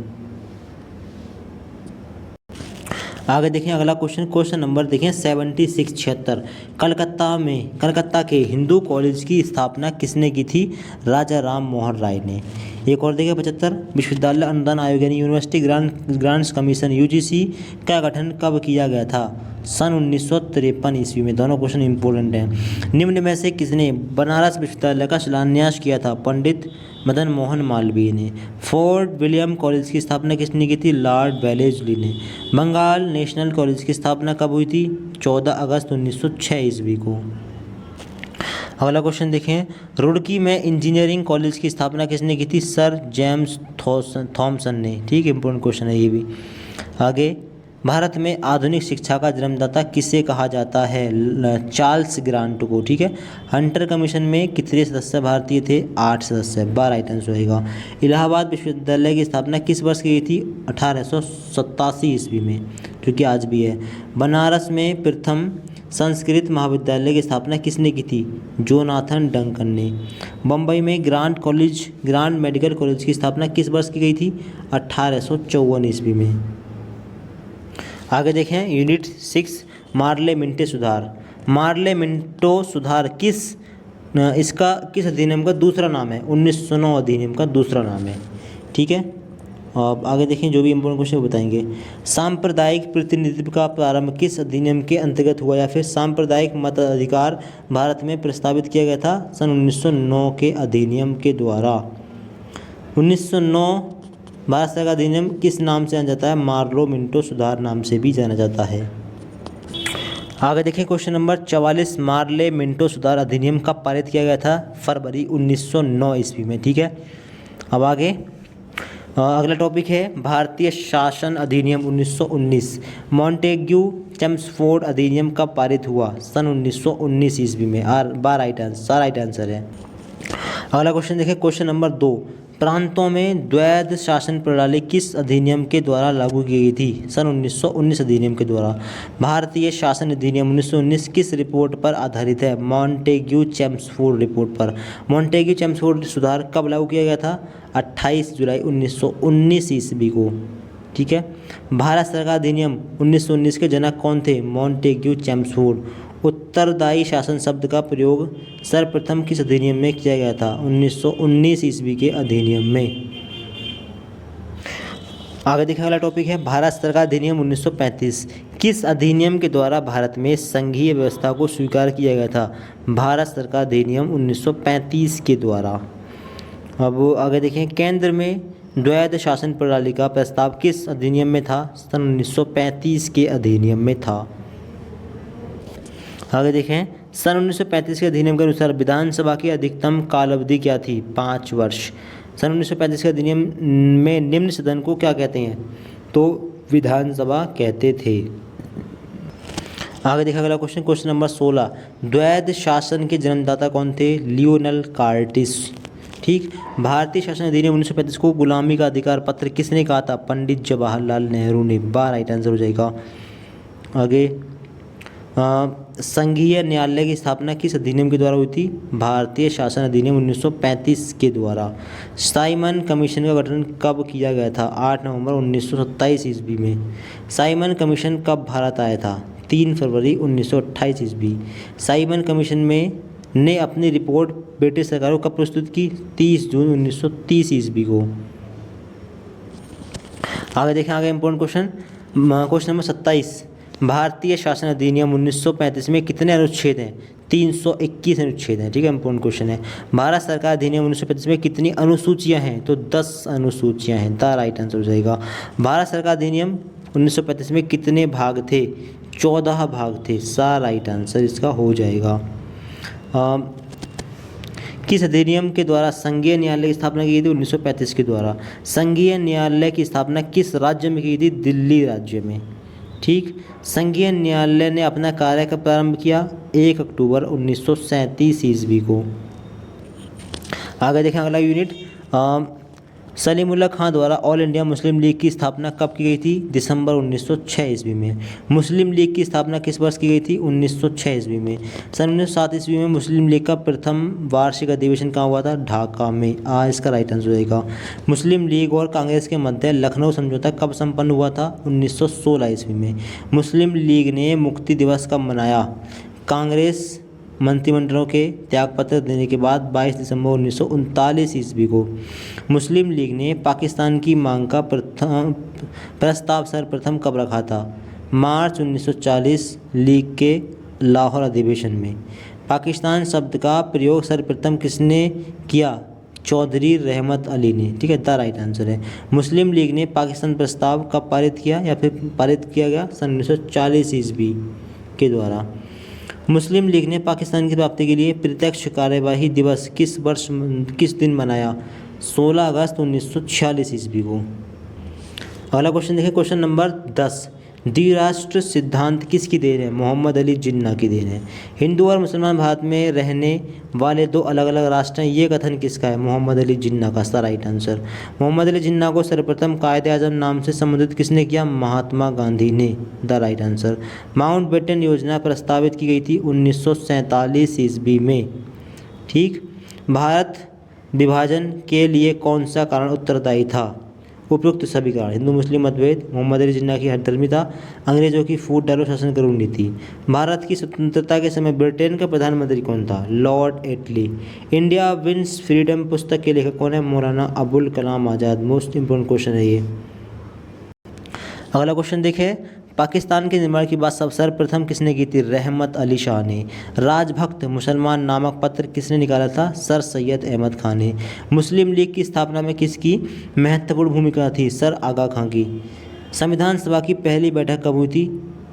आगे देखें अगला क्वेश्चन नंबर देखें 76 कलकत्ता के हिंदू कॉलेज की स्थापना किसने की थी? राजा राम मोहन राय ने। एक और देखें 75 विश्वविद्यालय अनुदान आयोग यानी यूनिवर्सिटी ग्रांट्स कमीशन यूजीसी का गठन कब किया गया था? सन 1953 ईस्वी में। दोनों क्वेश्चन इंपॉर्टेंट हैं। निम्न में से किसने बनारस विश्वविद्यालय का शिलान्यास किया था? पंडित मदन मोहन मालवीय ने। फोर्ट विलियम कॉलेज की स्थापना किसने की थी? लॉर्ड वेलेस्ली ने। बंगाल नेशनल कॉलेज की स्थापना कब हुई थी? 14 अगस्त 1906 ईस्वी को। अगला क्वेश्चन देखें, रुड़की में इंजीनियरिंग कॉलेज की स्थापना किसने की थी? सर जेम्स थॉमसन ने। ठीक, इंपॉर्टेंट क्वेश्चन है ये भी। आगे, भारत में आधुनिक शिक्षा का जन्मदाता किसे कहा जाता है? चार्ल्स ग्रांट को। ठीक है। हंटर कमीशन में कितने सदस्य भारतीय थे? 8 सदस्य। 12 आंसर होएगा। इलाहाबाद विश्वविद्यालय की स्थापना किस वर्ष की गई थी? 1887 ईस्वी में, जो कि आज भी है। बनारस में प्रथम संस्कृत महाविद्यालय की स्थापना किसने की थी? जोनाथन डंकन ने। बम्बई में ग्रांट मेडिकल कॉलेज की स्थापना किस वर्ष की गई थी? 1854 ईस्वी में। आगे देखें यूनिट 6 मार्ले मिंटो सुधार। मार्ले मिंटो सुधार इसका किस अधिनियम का दूसरा नाम है? 1909 अधिनियम का दूसरा नाम है। ठीक है, अब आगे देखें जो भी इम्पोर्टेंट क्वेश्चन वो बताएंगे। सांप्रदायिक प्रतिनिधित्व का प्रारंभ किस अधिनियम के अंतर्गत हुआ, या फिर सांप्रदायिक मताधिकार भारत में प्रस्तावित किया गया था? सन 1909 के अधिनियम के द्वारा। 1909 भारत सरकार का अधिनियम किस नाम से जाना जाता है? मार्ले मिंटो सुधार नाम से भी जाना जाता है। आगे देखिए क्वेश्चन नंबर 44 मार्ले मिंटो सुधार अधिनियम कब पारित किया गया था? फरवरी 1909 ईस्वी में। ठीक है, अब आगे अगला टॉपिक है भारतीय शासन अधिनियम 1919। मॉन्टेग्यू चेम्सफोर्ड अधिनियम कब पारित हुआ? सन 1919 ईस्वी में। राइट आंसर है। अगला क्वेश्चन देखिए क्वेश्चन नंबर 2 प्रांतों में द्वैध शासन प्रणाली किस अधिनियम के द्वारा लागू की गई थी? सन 1919 अधिनियम के द्वारा। भारतीय शासन अधिनियम 1919 किस रिपोर्ट पर आधारित है? मॉन्टेग्यू चेम्सफोर्ड रिपोर्ट पर। मॉन्टेग्यू चेम्सफोर्ड सुधार कब लागू किया गया था? 28 जुलाई 1919 ईस्वी को। ठीक है, भारत सरकार अधिनियम 1919 के जनक कौन थे? Montagu Chelmsford. उत्तरदायी शासन शब्द का प्रयोग सर्वप्रथम किस अधिनियम में किया गया था? 1919 ईस्वी के अधिनियम में। आगे देखने वाला टॉपिक है भारत सरकार अधिनियम 1935। किस अधिनियम के द्वारा भारत में संघीय व्यवस्था को स्वीकार किया गया था? भारत सरकार अधिनियम 1935 के द्वारा। अब आगे देखें केंद्र में द्वैध शासन प्रणाली का प्रस्ताव किस अधिनियम में था? सन 1935 के अधिनियम में था। आगे देखें सन 1935 के अधिनियम के अनुसार विधानसभा की अधिकतम काल अवधि क्या थी? 5 वर्ष। सन 1935 के अधिनियम में निम्न सदन को क्या कहते हैं? तो विधानसभा कहते थे। आगे देखा अगला क्वेश्चन क्वेश्चन नंबर 16 द्वैध शासन के जन्मदाता कौन थे? Lionel Curtis. ठीक, भारतीय शासन अधिनियम 1935 को गुलामी का अधिकार पत्र किसने कहा था? पंडित जवाहरलाल नेहरू ने। राइट आंसर हो जाएगा। आगे संघीय न्यायालय की स्थापना किस अधिनियम के द्वारा हुई थी? भारतीय शासन अधिनियम 1935 के द्वारा। साइमन कमीशन का गठन कब किया गया था? 8 नवंबर 1927 ईस्वी में। साइमन कमीशन कब भारत आया था? 3 फरवरी 1928 ईस्वी। साइमन कमीशन ने अपनी रिपोर्ट ब्रिटिश सरकार को कब प्रस्तुत की? 30 जून 1930 ईस्वी को। आगे देखें आगे इम्पोर्टेंट क्वेश्चन नंबर 27 भारतीय शासन अधिनियम 1935 में कितने अनुच्छेद हैं? 321 अनुच्छेद हैं। ठीक है, इम्पोर्टेंट क्वेश्चन है। भारत सरकार अधिनियम 1935 में कितनी अनुसूचियां हैं? तो 10 अनुसूचियां हैं। राइट आंसर हो जाएगा। भारत सरकार अधिनियम 1935 में कितने भाग थे? 14 भाग थे। राइट आंसर इसका हो जाएगा। किस अधिनियम के द्वारा संघीय न्यायालय की स्थापना की गई थी? 1935 के द्वारा। संघीय न्यायालय की स्थापना किस राज्य में की गई थी? दिल्ली राज्य में। ठीक, संघीय न्यायालय ने अपना कार्य कब प्रारंभ किया? 1 अक्टूबर 1937 ईस्वी को। आगे देखें अगला यूनिट सलीमुल्लाह खां द्वारा ऑल इंडिया मुस्लिम लीग की स्थापना कब की गई थी? दिसंबर 1906 ईस्वी में। मुस्लिम लीग की स्थापना किस वर्ष की गई थी? 1906 ईस्वी में। सन 1907 ईस्वी में मुस्लिम लीग का प्रथम वार्षिक अधिवेशन कहाँ हुआ था? ढाका में। इसका राइट आंसर होगा। मुस्लिम लीग और कांग्रेस के मध्य लखनऊ समझौता कब संपन्न हुआ था? 1916 ईस्वी में। मुस्लिम लीग ने मुक्ति दिवस कब मनाया? कांग्रेस मंत्रिमंडलों के त्यागपत्र देने के बाद 22 दिसंबर 1939 ईस्वी को। मुस्लिम लीग ने पाकिस्तान की मांग का प्रस्ताव सर्वप्रथम कब रखा था? मार्च 1940 लीग के लाहौर अधिवेशन में। पाकिस्तान शब्द का प्रयोग सर्वप्रथम किसने किया? चौधरी रहमत अली ने। ठीक है, राइट आंसर है। मुस्लिम लीग ने पाकिस्तान प्रस्ताव कब पारित किया या फिर पारित किया गया? सन 1940 ईस्वी के द्वारा। मुस्लिम लीग ने पाकिस्तान की प्राप्ति के लिए प्रत्यक्ष कार्यवाही दिवस किस दिन मनाया? 16 अगस्त 1946 ईस्वी को। अगला क्वेश्चन देखिए क्वेश्चन नंबर 10 द्विराष्ट्र सिद्धांत किसकी देन है? मोहम्मद अली जिन्ना की देन है। हिंदू और मुसलमान भारत में रहने वाले 2 अलग अलग राष्ट्र हैं, ये कथन किसका है? मोहम्मद अली जिन्ना का। Right answer. मोहम्मद अली जिन्ना को सर्वप्रथम कायदे-ए-आज़म नाम से संबोधित किसने किया? महात्मा गांधी ने। Right answer. माउंटबेटन योजना प्रस्तावित की गई थी 1947 ईस्वी में। ठीक, भारत विभाजन के लिए कौन सा कारण उत्तरदायी था? उपयुक्त सभी कारण, हिंदू मुस्लिम मतभेद, मोहम्मद अली जिन्ना की हरधर्मिता, अंग्रेजों की फूट डालो शासन करो नीति। भारत की स्वतंत्रता के समय ब्रिटेन का प्रधानमंत्री कौन था? लॉर्ड एटली। इंडिया विंस फ्रीडम पुस्तक के लेखक कौन है? Maulana Abul Kalam Azad. Most important question है ये। अगला क्वेश्चन देखें, पाकिस्तान के निर्माण की बात सर्वप्रथम किसने की थी? रहमत अली शाह ने। राजभक्त मुसलमान नामक पत्र किसने निकाला था? सर सैयद अहमद खान ने। मुस्लिम लीग की स्थापना में किसकी महत्वपूर्ण भूमिका थी? सर आगा खां की। संविधान सभा की पहली बैठक कब हुई थी?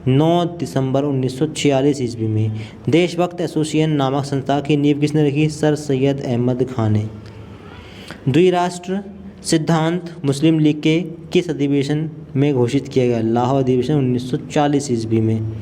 9 दिसंबर 1946 ईस्वी में। देशभक्त एसोसिएशन नामक संस्था की नींव किसने रखी? सर सैयद अहमद खान ने। द्विराष्ट्र सिद्धांत मुस्लिम लीग के किस अधिवेशन में घोषित किया गया? लाहौर अधिवेशन 1940 ईस्वी में।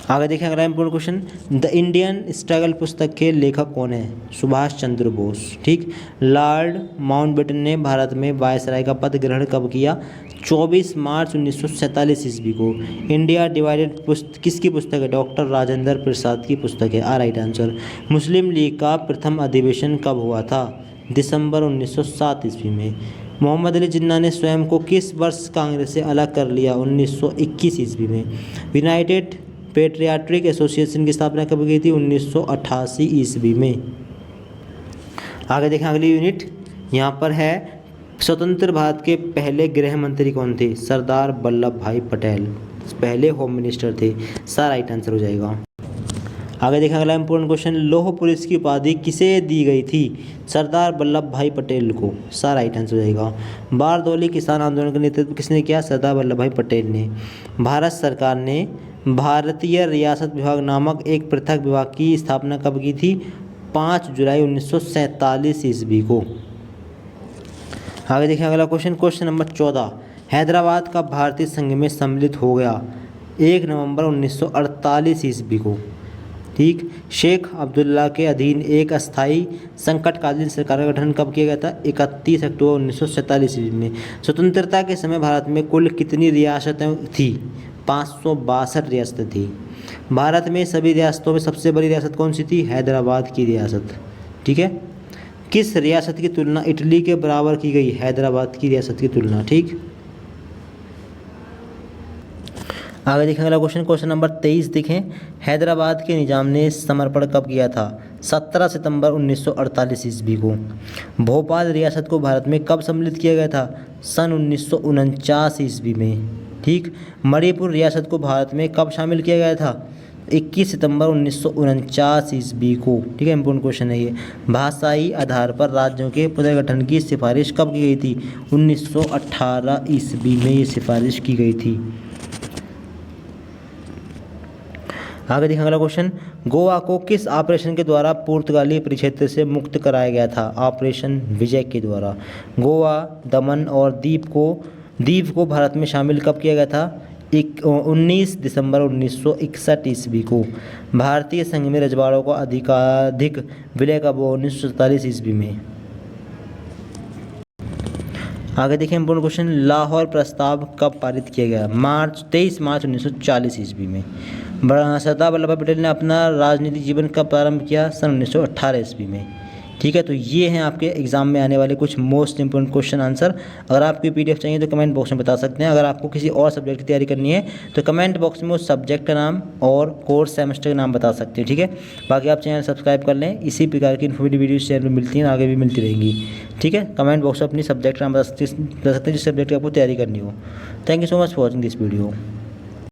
आगे देखें अगला important question, the Indian struggle पुस्तक के लेखक कौन है? सुभाष चंद्र बोस। ठीक। लॉर्ड माउंटबेटन ने भारत में वायसराय का पद ग्रहण कब किया? 24 मार्च 1947 ईस्वी को। इंडिया डिवाइडेड किसकी पुस्तक है? डॉक्टर राजेंद्र प्रसाद की पुस्तक है। Right answer. मुस्लिम लीग का प्रथम अधिवेशन कब हुआ था? दिसंबर 1907 ईस्वी में। मोहम्मद अली जिन्ना ने स्वयं को किस वर्ष कांग्रेस से अलग कर लिया? 1921 ईस्वी में। यूनाइटेड पेट्रियाट्रिक एसोसिएशन की स्थापना कब की थी? 1988 ईस्वी में। आगे देखें अगली यूनिट, यहाँ पर है स्वतंत्र भारत के पहले गृह मंत्री कौन थे? सरदार वल्लभ भाई पटेल पहले होम मिनिस्टर थे। सारा राइट आंसर हो जाएगा। आगे देखें अगला इंपोर्टेंट क्वेश्चन, लौह पुरुष की उपाधि किसे दी गई थी? सरदार वल्लभ भाई पटेल को। सारा राइट आंसर हो जाएगा। बारदौली किसान आंदोलन का नेतृत्व किसने किया? सरदार वल्लभ भाई पटेल ने। भारत सरकार ने भारतीय रियासत विभाग नामक एक पृथक विभाग की स्थापना कब की थी? 5 जुलाई 1947 ईस्वी को। आगे देखें अगला क्वेश्चन, क्वेश्चन नंबर 14, हैदराबाद का भारतीय संघ में सम्मिलित हो गया 1 नवंबर 1948 ईस्वी को। ठीक। शेख अब्दुल्ला के अधीन एक अस्थायी संकटकालीन सरकार का गठन कब किया गया था? 31 अक्टूबर 1947 ईस्वी में। स्वतंत्रता के समय भारत में कुल कितनी रियासतें थी? 562 रियासतें थी। भारत में सभी रियासतों में सबसे बड़ी रियासत कौन सी थी? हैदराबाद की रियासत। ठीक है। किस रियासत की तुलना इटली के बराबर की गई? हैदराबाद की रियासत की तुलना। ठीक। आगे देखें अगला क्वेश्चन, क्वेश्चन नंबर 23 देखें, हैदराबाद के निजाम ने समर्पण कब किया था? 17 सितंबर 1948 ईस्वी को। भोपाल रियासत को भारत में कब सम्मिलित किया गया था? सन 1949 ईस्वी में। ठीक। मणिपुर रियासत को भारत में कब शामिल किया गया था? 21 सितंबर 1949 ईस्वी को। ठीक है, इंपोर्टेंट क्वेश्चन है ये। भाषाई आधार पर राज्यों के पुनर्गठन की सिफारिश कब की गई थी? 1918 ईस्वी में ये सिफारिश की गई थी। आगे देखें अगला क्वेश्चन, गोवा को किस ऑपरेशन के द्वारा पुर्तगाली परिक्षेत्र से मुक्त कराया गया था? ऑपरेशन विजय के द्वारा। गोवा, दमन और द्वीप को भारत में शामिल कब किया गया था? 19 दिसंबर 1961 ईस्वी को। भारतीय संघ में रजवाड़ों का अधिकाधिक विलय कब हुआ? 1947 ईस्वी में। आगे देखें इंपोर्टेंट क्वेश्चन, लाहौर प्रस्ताव कब पारित किया गया? 23 मार्च 1940 ईस्वी में। सरदार वल्लभ भाई पटेल ने अपना राजनीतिक जीवन कब प्रारंभ किया? सन 1918 ईस्वी में। ठीक है, तो ये हैं आपके एग्जाम में आने वाले कुछ मोस्ट इंपोर्टेंट क्वेश्चन आंसर। अगर आपको पीडीएफ चाहिए तो कमेंट बॉक्स में बता सकते हैं। अगर आपको किसी और सब्जेक्ट की तैयारी करनी है तो कमेंट बॉक्स में उस सब्जेक्ट का नाम और कोर्स सेमेस्टर का नाम बता सकते हैं। ठीक है, बाकी आप चैनल सब्सक्राइब कर लें। इसी प्रकार की इन्फॉर्मेटिव वीडियोस चैनल में मिलती हैं, आगे भी मिलती रहेंगी। ठीक है, कमेंट बॉक्स में अपनी सब्जेक्ट का नाम बता सकते हैं जिस सब्जेक्ट की आपको तैयारी करनी हो। Thank you so much for watching this video.